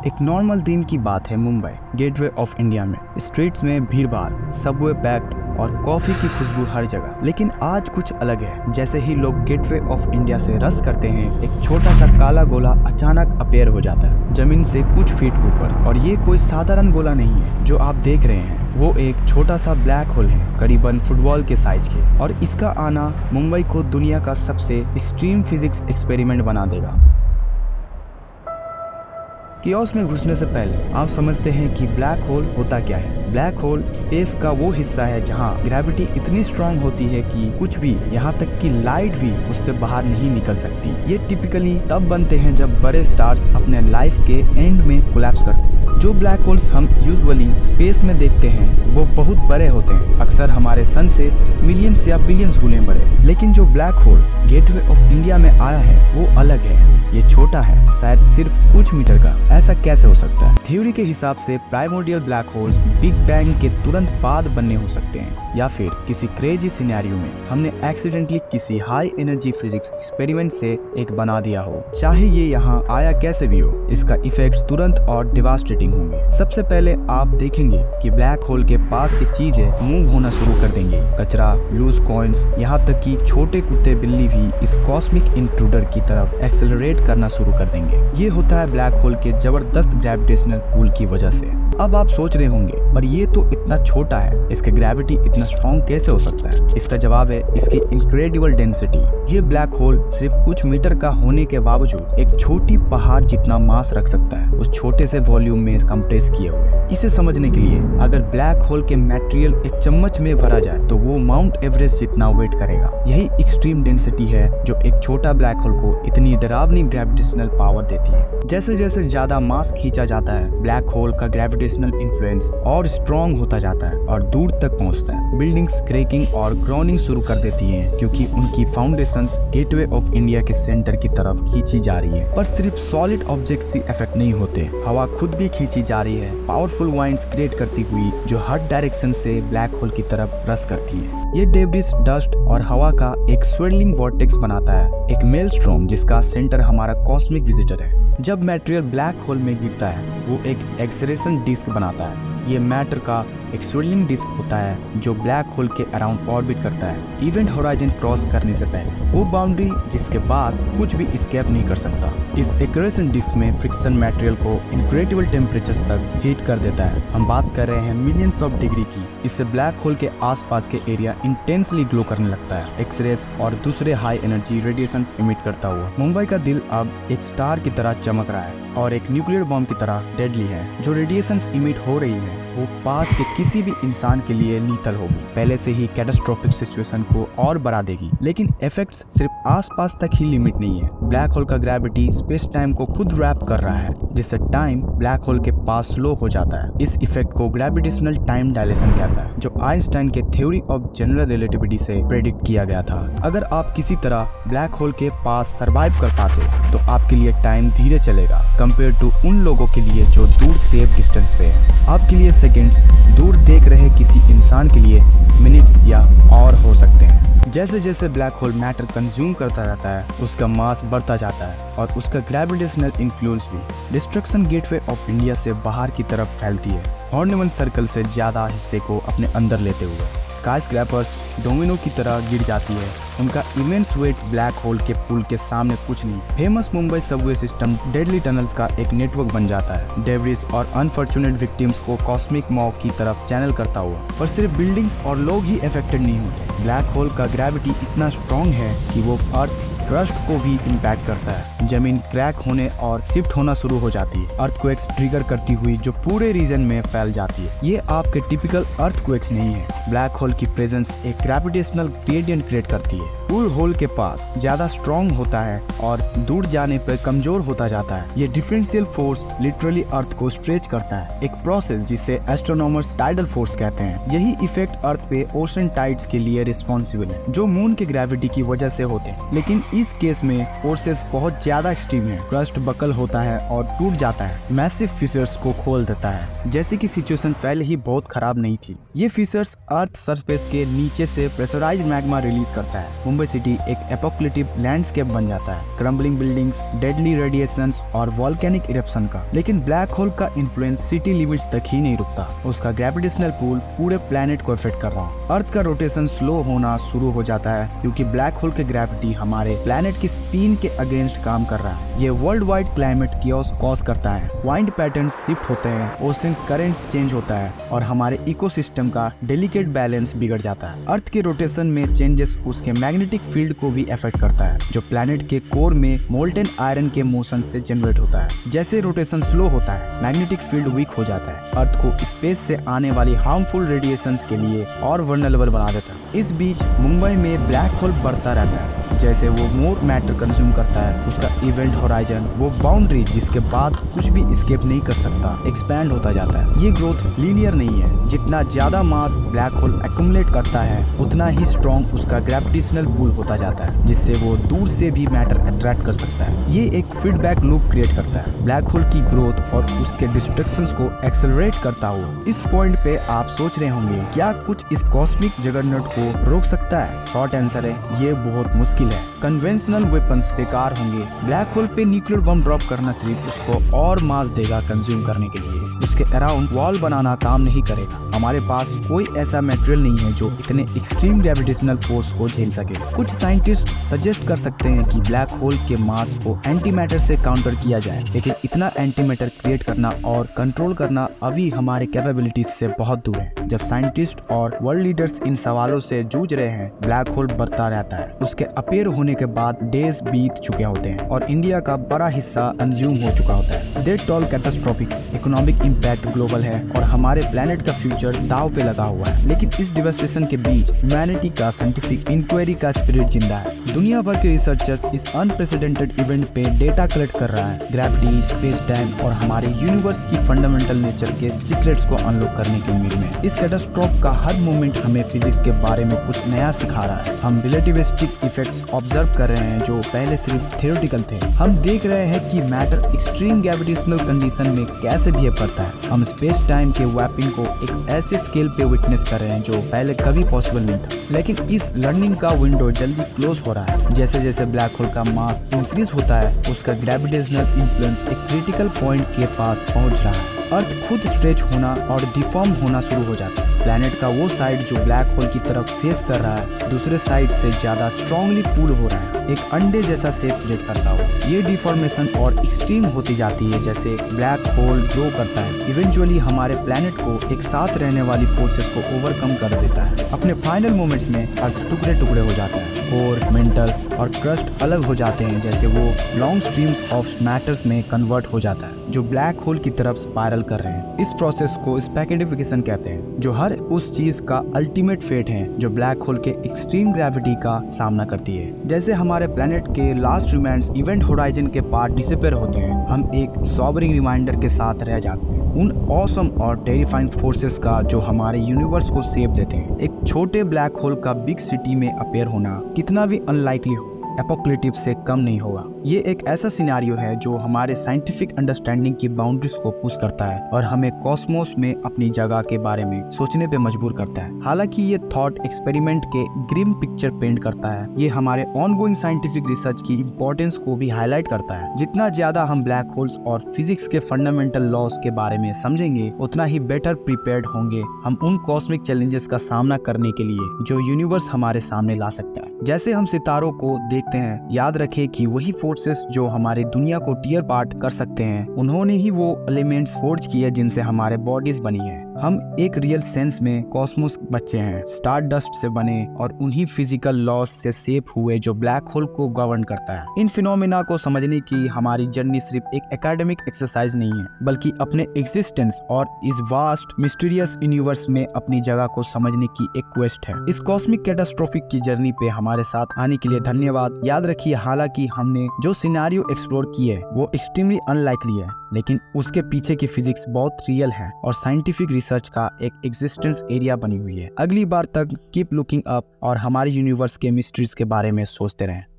एक नॉर्मल दिन की बात है मुंबई गेटवे ऑफ इंडिया में। स्ट्रीट्स में भीड़-भाड़, सबवे पैक्ड और कॉफी की खुशबू हर जगह। लेकिन आज कुछ अलग है। जैसे ही लोग गेटवे ऑफ इंडिया से रस करते हैं, एक छोटा सा काला गोला अचानक अपीयर हो जाता है जमीन से कुछ फीट ऊपर। और ये कोई साधारण गोला नहीं है जो आप देख रहे हैं, वो एक छोटा सा ब्लैक होल है, करीबन फुटबॉल के साइज के। और इसका आना मुंबई को दुनिया का सबसे एक्सट्रीम फिजिक्स एक्सपेरिमेंट बना देगा। कियोस में घुसने से पहले आप समझते हैं कि ब्लैक होल होता क्या है। ब्लैक होल स्पेस का वो हिस्सा है जहां ग्रेविटी इतनी स्ट्रांग होती है कि कुछ भी, यहाँ तक कि लाइट भी उससे बाहर नहीं निकल सकती। ये टिपिकली तब बनते हैं जब बड़े स्टार्स अपने लाइफ के एंड में कोलैप्स करते हैं। जो ब्लैक होल्स हम यूजुअली स्पेस में देखते हैं वो बहुत बड़े होते हैं, अक्सर हमारे सन से मिलियंस या बिलियंस गुने बड़े। लेकिन जो black hole gateway of India में आया है वो अलग है। ये छोटा है, शायद सिर्फ कुछ मीटर का। ऐसा कैसे हो सकता है? थ्योरी के हिसाब से primordial black holes big bang के तुरंत बाद बनने हो सकते हैं, या फिर किसी क्रेजी सिनेरियो में हमने एक्सीडेंटली किसी हाई एनर्जी फिजिक्स एक्सपेरिमेंट से एक बना दिया हो। चाहे ये यहाँ आया कैसे भी हो, इसका इफेक्ट्स तुरंत और डिवास्टेटिंग होंगे। सबसे पहले आप देखेंगे कि ब्लैक होल के पास की चीजें मूव होना शुरू कर देंगे। कचरा, लूज कॉइन्स, यहाँ तक कि छोटे कुत्ते बिल्ली भी इस कॉस्मिक इंट्रूडर की तरफ एक्सेलरेट करना शुरू कर देंगे। ये होता है ब्लैक होल के जबरदस्त ग्रेविटेशनल पुल की वजह से। अब आप सोच रहे होंगे, पर ये तो इतना छोटा है, इसका ग्रेविटी इतना स्ट्रॉन्ग कैसे हो सकता है? इसका जवाब है इसकी इनक्रेडिबल डेंसिटी। ये ब्लैक होल सिर्फ कुछ मीटर का होने के बावजूद एक छोटी पहाड़ जितना मास रख सकता है, उस छोटे से वॉल्यूम में कंप्रेस किए हुए। इसे समझने के लिए अगर ब्लैक होल के मटेरियल एक चम्मच में भरा जाए तो वो माउंट एवरेस्ट जितना वेट करेगा। यही एक्सट्रीम डेंसिटी है जो एक छोटा ब्लैक होल को इतनी डरावनी ग्रेविटेशनल पावर देती है। जैसे जैसे ज्यादा मास खींचा जाता है, ब्लैक होल का ग्रेविटेशनल इन्फ्लुएंस और स्ट्रॉन्ग होता जाता है और दूर तक पहुंचता है। बिल्डिंग्स क्रेकिंग और ग्राउंडिंग शुरू कर देती हैं क्योंकि उनकी फाउंडेशंस गेटवे ऑफ इंडिया के सेंटर की तरफ खींची जा रही है। पर सिर्फ सॉलिड ऑब्जेक्ट्स ही इफेक्ट नहीं होते, हवा खुद भी खींची जा रही है, पावरफुल वाइंड्स क्रिएट करती हुई जो हर डायरेक्शन से ब्लैक होल की तरफ रस करती है। ये डेब्रिस, डस्ट और हवा का एक स्वेलिंग वॉर्टेक्स बनाता है, एक मेलस्ट्रॉम जिसका सेंटर हमारा कॉस्मिक विजिटर है। जब मटेरियल ब्लैक होल में गिरता है वो एक एक्सेलरेशन डिस्क बनाता है। ये मैटर का एक स्वेलिंग डिस्क होता है जो ब्लैक होल के अराउंड ऑर्बिट करता है इवेंट होराइजन क्रॉस करने से पहले, वो बाउंड्री जिसके बाद कुछ भी एस्केप नहीं कर सकता। इस एक्सेलरेशन डिस्क में फ्रिक्शन मटेरियल को इनक्रेडिबल टेम्परेचर्स तक हीट कर देता है। हम बात कर रहे हैं मिलियंस ऑफ डिग्री की। इससे ब्लैक होल के आसपास के एरिया इंटेंसली ग्लो करने लगता है, एक्सरेज और दूसरे हाई एनर्जी रेडिएशंस इमिट करता हुआ। मुंबई का दिल अब एक स्टार की तरह चमक रहा है और एक न्यूक्लियर बॉम्ब की तरह डेडली है। जो रेडिएशंस इमिट हो रही है वो पास के किसी भी इंसान के लिए लीथल होगी, पहले से ही कैटास्ट्रोफिक सिचुएशन को और बढ़ा देगी। लेकिन इफेक्ट्स सिर्फ आसपास तक ही लिमिट नहीं है। ब्लैक होल का ग्रेविटी स्पेस टाइम को खुद रैप कर रहा है, जिससे टाइम ब्लैक होल के पास स्लो हो जाता है। इस इफेक्ट को ग्रेविटेशनल टाइम डायलेशन कहता है, जो आइंस्टाइन के थ्योरी ऑफ जनरल रिलेटिविटी से प्रेडिक्ट किया गया था। अगर आप किसी तरह ब्लैक होल के पास सरवाइव कर पाते तो आपके लिए टाइम धीरे चलेगा कंपेयर टू उन लोगों के लिए जो दूर सेफ डिस्टेंस पे है। आपके लिए सेकेंड्स दूर देख रहे किसी इंसान के लिए मिनट्स या और हो सकते हैं। जैसे जैसे ब्लैक होल मैटर कंज्यूम करता रहता है, उसका मास बढ़ता जाता है और उसका ग्रेविटेशनल इन्फ्लुएंस भी। डिस्ट्रक्शन गेटवे ऑफ इंडिया से बाहर की तरफ फैलती है, हॉर्नमन सर्कल से ज्यादा हिस्से को अपने अंदर लेते हुए। स्काई स्क्रैपर्स डोमिनो की तरह गिर जाती है, उनका इमेंस वेट ब्लैक होल के पुल के सामने कुछ नहीं। Famous Mumbai Subway system deadly tunnels का एक नेटवर्क बन जाता है, डेब्रिस और अनफॉर्चुनेट विक्टिम्स को कॉस्मिक मॉक की तरफ चैनल करता हुआ। पर सिर्फ बिल्डिंग्स और लोग ही अफेक्टेड नहीं होते। ब्लैक होल का ग्रेविटी इतना स्ट्रॉन्ग है कि वो अर्थ क्रस्ट को भी इम्पैक्ट करता है। जमीन क्रैक होने और शिफ्ट होना शुरू हो जाती है, अर्थक्वेक्स ट्रिगर करती हुई जो पूरे रीजन में फैल जाती है। ये आपके टिपिकल अर्थक्वेक्स नहीं है। ब्लैक होल की प्रेजेंस एक ग्रेविटेशनल ग्रेडियंट क्रिएट करती है। पूल होल के पास ज्यादा स्ट्रॉन्ग होता है और दूर जाने पर कमजोर होता जाता है। ये डिफरेंशियल फोर्स लिटरली अर्थ को स्ट्रेच करता है, एक प्रोसेस जिसे एस्ट्रोनॉमर्स टाइडल फोर्स कहते हैं। यही इफेक्ट अर्थ पे ओशन टाइड्स के लिए रिस्पॉन्सिबल है, जो मून के ग्रेविटी की वजह से होते हैं। लेकिन इस केस में फोर्सेस बहुत ज्यादा एक्सट्रीम है। क्रस्ट बकल होता है और टूट जाता है, मैसिव फिशर्स को खोल देता है। जैसे कि सिचुएशन पहले ही बहुत खराब नहीं थी। ये फिशर्स अर्थ सरफेस के नीचे से प्रेशराइज्ड मैग्मा रिलीज करता है। मुंबई मुंबई सिटी एक एपोक्लिप्टिक लैंडस्केप बन जाता है, क्रम्बलिंग बिल्डिंग्स, डेडली रेडिएशंस और वॉल्केनिक इरप्शन का। लेकिन ब्लैक होल का इन्फ्लुएंस सिटी लिमिट्स तक ही नहीं रुकता, उसका ग्रेविटेशनल पुल पूरे प्लेनेट को इफेक्ट कर रहा है। अर्थ का रोटेशन स्लो होना शुरू हो जाता है क्योंकि ब्लैक होल के ग्रेविटी हमारे प्लेनेट की स्पिन के अगेंस्ट काम कर रहा है। ये world wide climate chaos cause करता है, वाइंड पैटर्न्स शिफ्ट होते हैं, ओशन करंट्स चेंज होता है और हमारे इकोसिस्टम का डेलिकेट बैलेंस बिगड़ जाता है। अर्थ के रोटेशन में चेंजेस उसके मैग्नेटिक फील्ड को भी अफेक्ट करता है, जो प्लेनेट के कोर में मोल्टेन आयरन के मोशन से जनरेट होता है। जैसे रोटेशन स्लो होता है, मैग्नेटिक फील्ड वीक हो जाता है, अर्थ को स्पेस से आने वाली हार्मफुल रेडिएशंस के लिए और वल्नरेबल बना देता है। इस बीच मुंबई में ब्लैक होल बढ़ता रहता है, जैसे वो मोर मैटर कंज्यूम करता है, उसका इवेंट होराइजन, वो बाउंड्री जिसके बाद कुछ भी एस्केप नहीं कर सकता, एक्सपैंड होता जाता है। ये ग्रोथ लीनियर नहीं है, जितना ज्यादा मास ब्लैक होल एक्युमुलेट करता है उतना ही स्ट्रॉन्ग उसका ग्रेविटेशनल पुल होता जाता है, जिससे वो दूर से भी मैटर अट्रैक्ट कर सकता है। ये एक फीडबैक लूप क्रिएट करता है, ब्लैक होल की ग्रोथ और उसके डिस्ट्रक्शंस को एक्सेलरेट करता हुआ। इस पॉइंट पे आप सोच रहे होंगे, क्या कुछ इस कॉस्मिक जगरनॉट को रोक सकता है? शॉर्ट आंसर है, ये बहुत मुश्किल है। कन्वेंशनल वेपन्स बेकार होंगे, ब्लैक होल पे न्यूक्लियर बम ड्रॉप करना सिर्फ उसको और मास देगा कंज्यूम करने के लिए, उसके अराउंड वॉल बनाना काम नहीं करेगा। हमारे पास कोई ऐसा मटेरियल नहीं है जो इतने एक्सट्रीम ग्रेविटेशनल फोर्स को झेल सके। कुछ साइंटिस्ट सजेस्ट कर सकते हैं कि ब्लैक होल के मास को एंटी मैटर से काउंटर किया जाए, लेकिन इतना एंटी मैटर क्रिएट करना और कंट्रोल करना अभी हमारे कैपेबिलिटीज से बहुत दूर है। जब साइंटिस्ट और वर्ल्ड लीडर्स इन सवालों से जूझ रहे हैं, ब्लैक होल बढ़ता रहता है, उसके अपीयर होने के बाद डेज बीत चुके होते हैं और इंडिया का बड़ा हिस्सा कंज्यूम हो चुका होता है। That all catastrophic economic impact global है और हमारे प्लेनेट का फ्यूचर दाव पे लगा हुआ है। लेकिन इस डिवास्टेशन के बीच ह्यूमैनिटी का साइंटिफिक इंक्वायरी का स्पिरिट जिंदा है। दुनिया भर के रिसर्चर्स इस अनप्रेसिडेंटेड इवेंट पे डेटा कलेक्ट कर रहा है, ग्रेविटी, स्पेस टाइम और हमारे यूनिवर्स की फंडामेंटल नेचर के सीक्रेट्स को अनलॉक करने की उम्मीद में। इस कैटास्ट्रोफ का हर मोमेंट हमें फिजिक्स के बारे में कुछ नया सिखा रहा है। हम रिलेटिविस्टिक इफेक्ट्स ऑब्जर्व कर रहे हैं जो पहले सिर्फ थियोरेटिकल थे। हम देख रहे हैं कि मैटर एक्सट्रीम ग्रेविटेशनल कंडीशन में कैसे बिहेव करता है। हम स्पेस टाइम के वैपिंग को एक ऐसे स्केल पे विटनेस कर रहे हैं जो पहले कभी पॉसिबल नहीं था। लेकिन इस लर्निंग का विंडो जल्दी क्लोज हो रहा है। जैसे जैसे ब्लैक होल का मास इंक्रीज होता है, उसका ग्रेविटेशनल इन्फ्लुएंस एक क्रिटिकल पॉइंट के पास पहुंच रहा है। अर्थ खुद स्ट्रेच होना और डिफॉर्म होना शुरू हो जाता है। प्लैनेट का वो साइड जो ब्लैक होल की तरफ फेस कर रहा है, दूसरे साइड से ज्यादा स्ट्रांगली पुल हो रहा है, एक अंडे जैसा शेप क्रिएट करता हो। ये डिफॉर्मेशन और एक्सट्रीम होती जाती है जैसे ब्लैक होल ग्रो करता है। इवेंचुअली हमारे प्लैनेट को एक साथ रहने वाली फोर्सेस को ओवरकम कर देता है। अपने फाइनल मोमेंट्स में अर्थ टुकड़े टुकड़े हो जाता है, कोर, मेंटल और क्रस्ट अलग हो जाते हैं, जैसे वो लॉन्ग स्ट्रीम्स ऑफ मैटर्स में कन्वर्ट हो जाता है जो ब्लैक होल की तरफ स्पाइरल कर रहे हैं। इस प्रोसेस को स्पेक्टिफिकेशन कहते हैं, जो हर उस चीज का अल्टीमेट फेट है जो ब्लैक होल के एक्सट्रीम ग्रेविटी का सामना करती है। जैसे हमारे प्लेनेट के लास्ट रिमाइंड्स इवेंट होराइजन के पार्ट डिसअपीयर होते हैं, हम एक सॉबरिंग रिमाइंडर के साथ रह जाते हैं उन ऑसम और टेरिफाइंग फोर्सेस का जो हमारे यूनिवर्स को शेप देते हैं। एक छोटे ब्लैक होल का बिग सिटी में अपीयर होना कितना भी अनलाइकली हो, एपोक्लिप्टिक से कम नहीं होगा। ये एक ऐसा सिनेरियो है जो हमारे साइंटिफिक अंडरस्टैंडिंग की बाउंड्रीज को पुश करता है और हमें कॉस्मोस में अपनी जगह के बारे में सोचने पे मजबूर करता है। हालांकि ये थॉट एक्सपेरिमेंट के ग्रिम पिक्चर पेंट करता है, ये हमारे ऑनगोइंग साइंटिफिक रिसर्च की इंपॉर्टेंस को भी हाईलाइट करता है। जितना ज्यादा हम ब्लैक होल्स और फिजिक्स के फंडामेंटल लॉज के बारे में समझेंगे, उतना ही बेटर प्रिपेयर्ड होंगे हम उन कॉस्मिक चैलेंजेस का सामना करने के लिए जो यूनिवर्स हमारे सामने ला सकता है। जैसे हम सितारों को देखते हैं, याद रखें कि वही फोर्सेस जो हमारे दुनिया को टीयर पार्ट कर सकते हैं, उन्होंने ही वो एलिमेंट्स फोर्ज किए जिनसे हमारे बॉडीज बनी है। हम एक रियल सेंस में कॉस्मोस बच्चे हैं, स्टार डस्ट से बने और उन्हीं फिजिकल लॉज से शेप हुए जो ब्लैक होल को गवर्न करता है। इन फिनोमेना को समझने की हमारी जर्नी सिर्फ एक एकेडमिक एक्सरसाइज नहीं है, बल्कि अपने एग्जिस्टेंस और इस वास्ट मिस्टीरियस यूनिवर्स में अपनी जगह को समझने की एक क्वेस्ट है। इस कॉस्मिक कैटास्ट्रोफिक की जर्नी पे हमारे साथ आने के लिए धन्यवाद। याद रखिए, हालांकि हमने जो सिनेरियो एक्सप्लोर किए वो एक्सट्रीमली अनलाइकली है, लेकिन उसके पीछे की फिजिक्स बहुत रियल है और साइंटिफिक रिसर्च का एक एग्जिस्टेंस एरिया बनी हुई है। अगली बार तक कीप लुकिंग अप और हमारे यूनिवर्स के मिस्ट्रीज के बारे में सोचते रहें।